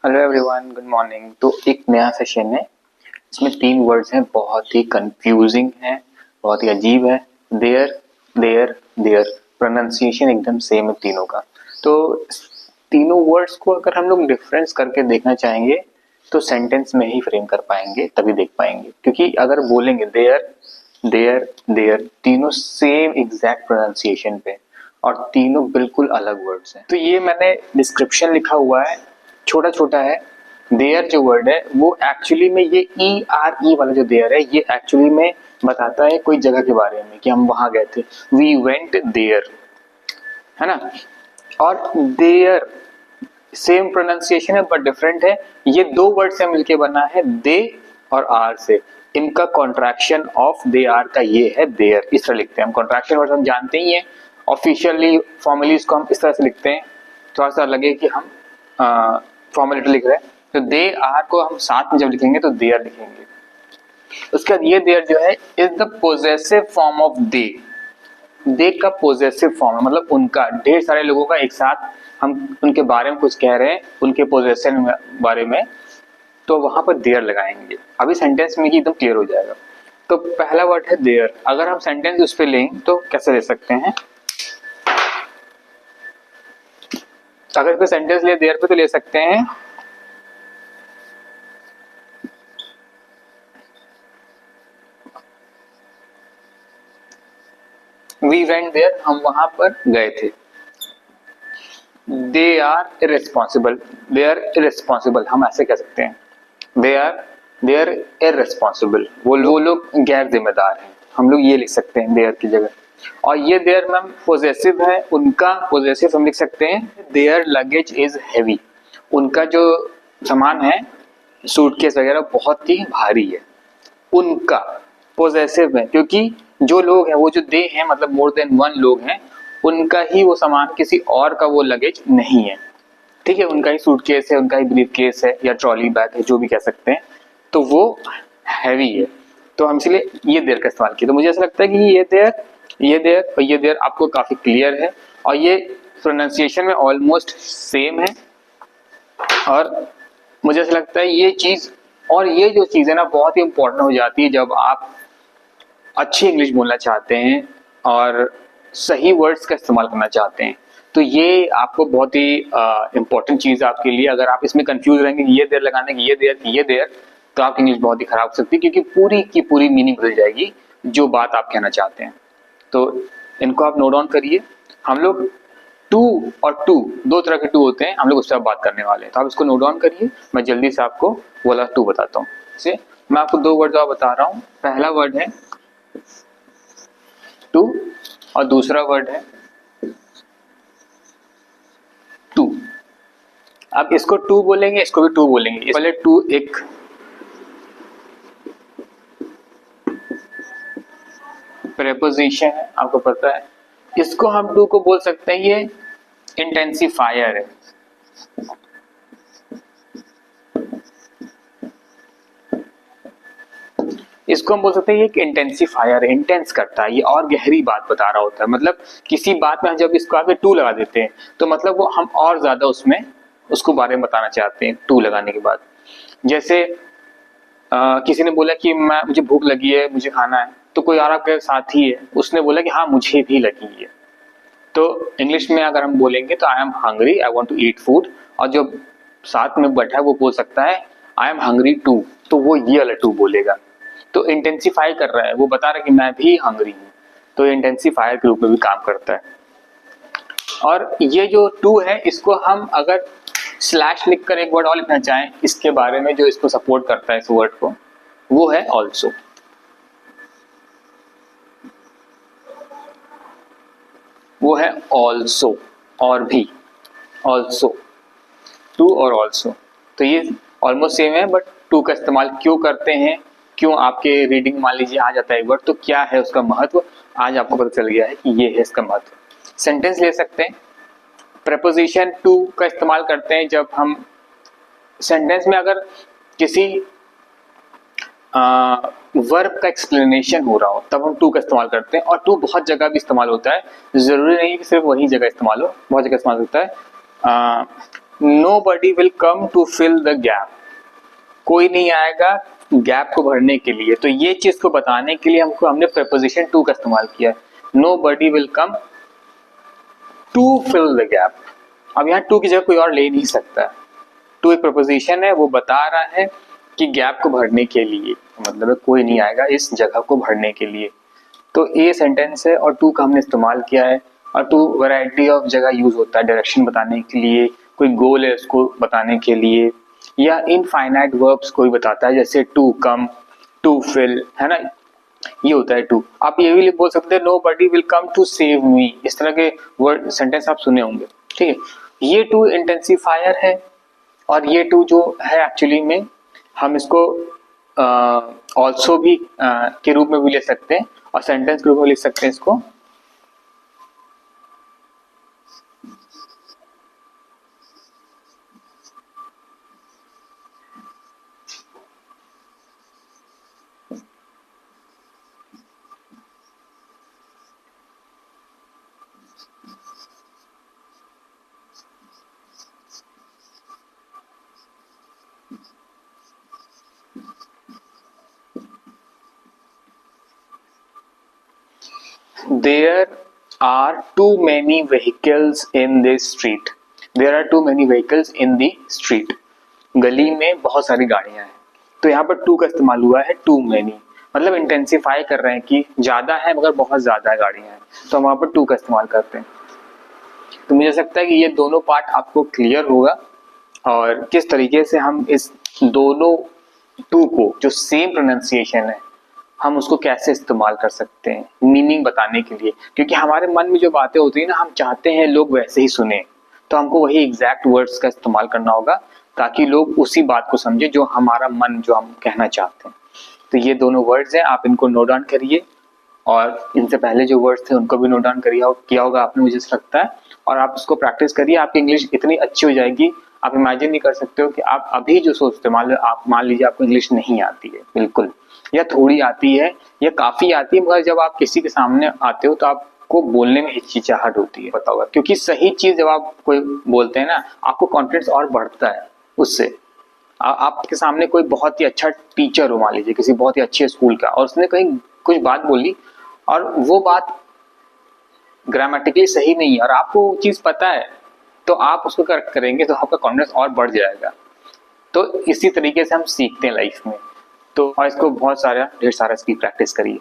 Hello everyone, good morning. तो एक नया सेशन है। इसमें 3 वर्ड्स हैं, बहुत ही कंफ्यूजिंग है, बहुत ही अजीब है। देयर, देयर, देयर, प्रोनाउंसिएशन एकदम सेम है तीनों का। तो तीनों वर्ड्स को अगर हम लोग डिफरेंस करके देखना चाहेंगे तो सेंटेंस में ही फ्रेम कर पाएंगे, तभी देख पाएंगे। क्योंकि अगर बोलेंगे देयर, देयर, देयर, तीनों सेम एग्जैक्ट प्रोनाउंसिएशन पे और तीनों बिल्कुल अलग वर्ड्स हैं। तो ये मैंने डिस्क्रिप्शन लिखा हुआ है, छोटा छोटा है। देयर जो वर्ड है वो एक्चुअली में ये ERE वाला जो देयर है, ये एक्चुअली में बताता है कोई जगह के बारे में कि हम वहां गए थे। वी वेंट देयर, है ना। और देयर सेम प्रोनाउंसिएशन है बट डिफरेंट है। ये दो वर्ड से मिलके बना है, दे और आर से। इनका कॉन्ट्रैक्शन ऑफ दे आर का ये है देयर। इस तरह लिखते हैं हम। कॉन्ट्रैक्शन वर्ड हम जानते ही हैं, ऑफिशियली फॉर्मली इसको हम इस तरह से लिखते हैं। थोड़ा सा लगे कि हम फॉर्मेलिटी लिख रहे हैं, तो दे आर को हम साथ में जब लिखेंगे तो देयर लिखेंगे। उसके बाद ये देयर जो है is the possessive form of they. They का पोजेसिव फॉर्म है, मतलब उनका। ढेर सारे लोगों का एक साथ हम उनके बारे में कुछ कह रहे हैं, उनके पोजेशन बारे में, तो वहां पर देयर लगाएंगे। अभी सेंटेंस में ही एकदम क्लियर हो जाएगा। तो पहला वर्ड है देयर। अगर हम सेंटेंस उस पर लें तो कैसे ले सकते हैं? अगर इस पे सेंटेंस ले देयर पे तो ले सकते हैं वी वेंट देयर, हम वहां पर गए थे। They are irresponsible, they are irresponsible, हम ऐसे कह सकते हैं। दे आर इररिस्पॉन्सिबल, वो लोग गैर जिम्मेदार हैं। हम लोग ये लिख सकते हैं देयर की जगह। और ये देयर मैम पोजेसिव है, उनका पोजेसिव हम लिख सकते हैं देयर लगेज इज हैवी। उनका जो सामान है, सूटकेस वगैरह, बहुत ही भारी है। उनका पोजेसिव है, क्योंकि जो लोग हैं वो जो दे हैं, मतलब मोर देन वन लोग हैं, उनका ही वो सामान, किसी और का वो लगेज नहीं है। ठीक है, उनका ही सूटकेस है, उनका ही ब्रीफ केस है या ट्रॉली बैग है, जो भी कह सकते हैं, तो वो हैवी है। तो हम इसलिए ये देयर का इस्तेमाल किया। तो मुझे ऐसा लगता है कि ये देयर, ये देयर और ये देयर आपको काफी क्लियर है, और ये प्रोनाउंसिएशन में ऑलमोस्ट सेम है। और मुझे ऐसा लगता है ये चीज, और ये जो चीज है ना, बहुत ही इंपॉर्टेंट हो जाती है जब आप अच्छी इंग्लिश बोलना चाहते हैं और सही वर्ड्स का इस्तेमाल करना चाहते हैं। तो ये आपको बहुत ही इंपॉर्टेंट चीज है आपके लिए। अगर आप इसमें कंफ्यूज रहेंगे कि ये देयर लगाने की, ये देयर की, ये देयर, तो आपकी इंग्लिश बहुत ही खराब हो सकती है, क्योंकि पूरी की पूरी मीनिंग बदल जाएगी जो बात आप कहना चाहते हैं। तो इनको आप नोट डाउन करिए। हम लोग टू और टू, दो तरह के टू होते हैं, हम लोग उससे बात करने वाले हैं। तो आप इसको नोट डाउन करिए, मैं जल्दी से आपको वो वाला टू बताता हूँ। जैसे मैं आपको दो वर्ड बता रहा हूँ। पहला वर्ड है टू और दूसरा वर्ड है टू। अब इसको टू बोलेंगे, इसको भी टू बोलेंगे। पहले टू एक प्रेपोजिशन है, आपको पता है। इसको हम टू को बोल सकते हैं ये इंटेंसिफायर है। इसको हम बोल सकते हैं ये एक इंटेंसिफायर है, इंटेंस करता है, ये और गहरी बात बता रहा होता है। मतलब किसी बात में हम जब इसको आगे टू लगा देते हैं तो मतलब वो हम और ज्यादा उसमें उसको बारे में बताना चाहते हैं टू लगाने के बाद। जैसे किसी ने बोला कि मुझे भूख लगी है, मुझे खाना है, तो कोई और आपके साथी है, उसने बोला कि हाँ मुझे भी लगी है। तो इंग्लिश में अगर हम बोलेंगे तो I am hungry, I want to eat food, और जो साथ में बैठा है वो बोल सकता है आई एम हंग्री टू, तो वो ये वाला टू बोलेगा। तो इंटेंसिफाई कर रहा है, वो बता रहा है कि मैं भी हंग्री हूँ, तो इंटेंसिफायर के रूप में भी काम करता है। और ये जो टू है, इसको हम अगर स्लैश लिखकर एक वर्ड और लिखना चाहें इसके बारे में जो इसको सपोर्ट करता है, इस वर्ड को, वो है ऑल्सो। वो है ऑल्सो, और भी, ऑल्सो, टू और ऑल्सो। तो ये ऑलमोस्ट सेम है, बट टू का इस्तेमाल क्यों करते हैं, क्यों आपके रीडिंग मान लीजिए आ जाता है एक वर्ड, तो क्या है उसका महत्व, आज आपको पता चल गया है कि ये है इसका महत्व। सेंटेंस ले सकते हैं। प्रेपोजिशन टू का इस्तेमाल करते हैं जब हम सेंटेंस में अगर किसी वर्ब का एक्सप्लेनेशन हो रहा हो, तब हम टू का इस्तेमाल करते हैं। और टू बहुत जगह भी इस्तेमाल होता है, जरूरी नहीं कि सिर्फ वही जगह इस्तेमाल हो, बहुत जगह इस्तेमाल होता है। nobody will come to fill the gap, कोई नहीं आएगा गैप को भरने के लिए। तो ये चीज को बताने के लिए हमने preposition to का इस्तेमाल किया है, nobody will come to fill the gap। अब यहाँ to की जगह कोई और ले नहीं सकता, to एक प्रपोजिशन है, वो बता रहा है कि गैप को भरने के लिए, मतलब है कोई नहीं आएगा इस जगह को भरने के लिए। तो ये सेंटेंस है और टू का हमने इस्तेमाल किया है। और टू वैरायटी ऑफ जगह यूज होता है, डायरेक्शन बताने के लिए, कोई गोल है उसको बताने के लिए, या इनफाइनाइट वर्ब्स कोई बताता है, जैसे टू कम, टू फिल, है ना, ये होता है टू। आप ये भी बोल सकते हैं nobody will come to save me, इस तरह के वर्ड सेंटेंस आप सुने होंगे, ठीक है। ये टू इंटेंसिफायर है और ये टू जो है एक्चुअली में हम इसको ऑल्सो भी के रूप में भी ले सकते हैं और सेंटेंस के रूप में लिख सकते हैं इसको। There are too many vehicles in the street. There are too many vehicles in the street. गली में बहुत सारी गाड़ियां हैं। तो यहाँ पर टू का इस्तेमाल हुआ है, too many, मतलब इंटेंसिफाई कर रहे हैं कि ज्यादा है मगर बहुत ज्यादा गाड़ियां हैं, तो हम वहां पर टू का इस्तेमाल करते हैं। तो मुझे लगता है कि ये दोनों पार्ट आपको क्लियर होगा और किस तरीके से हम इस दोनों टू को जो सेम प्रोनाउंसिएशन है हम उसको कैसे इस्तेमाल कर सकते हैं मीनिंग बताने के लिए। क्योंकि हमारे मन में जो बातें होती है ना, हम चाहते हैं लोग वैसे ही सुने, तो हमको वही एग्जैक्ट वर्ड्स का इस्तेमाल करना होगा ताकि लोग उसी बात को समझे जो हमारा मन, जो हम कहना चाहते हैं। तो ये दोनों वर्ड्स हैं, आप इनको नोट डाउन करिए और इनसे पहले जो वर्ड्स थे उनको भी नोट डाउन किया होगा आपने, मुझे लगता है, और आप उसको प्रैक्टिस करिए। आपकी इंग्लिश इतनी अच्छी हो जाएगी, आप इमेजिन नहीं कर सकते हो कि आप अभी जो सोचते हैं, आप मान लीजिए आपको इंग्लिश नहीं आती है बिल्कुल, या थोड़ी आती है या काफी आती है, मगर जब आप किसी के सामने आते हो तो आपको बोलने में हिचकिचाहट होती है, पता होगा, क्योंकि सही चीज जब आप कोई बोलते हैं ना, आपको कॉन्फिडेंस और बढ़ता है उससे। आपके सामने कोई बहुत ही अच्छा टीचर हो, मान लीजिए किसी बहुत ही अच्छे स्कूल का, और उसने कहीं कुछ बात बोली और वो बात ग्रामेटिकली सही नहीं है और आपको वो चीज पता है, तो आप उसको करेक्ट करेंगे तो आपका कॉन्फिडेंस और बढ़ जाएगा। तो इसी तरीके से हम सीखते हैं लाइफ में। तो और इसको बहुत सारा ढेर सारा इसकी प्रैक्टिस करिए।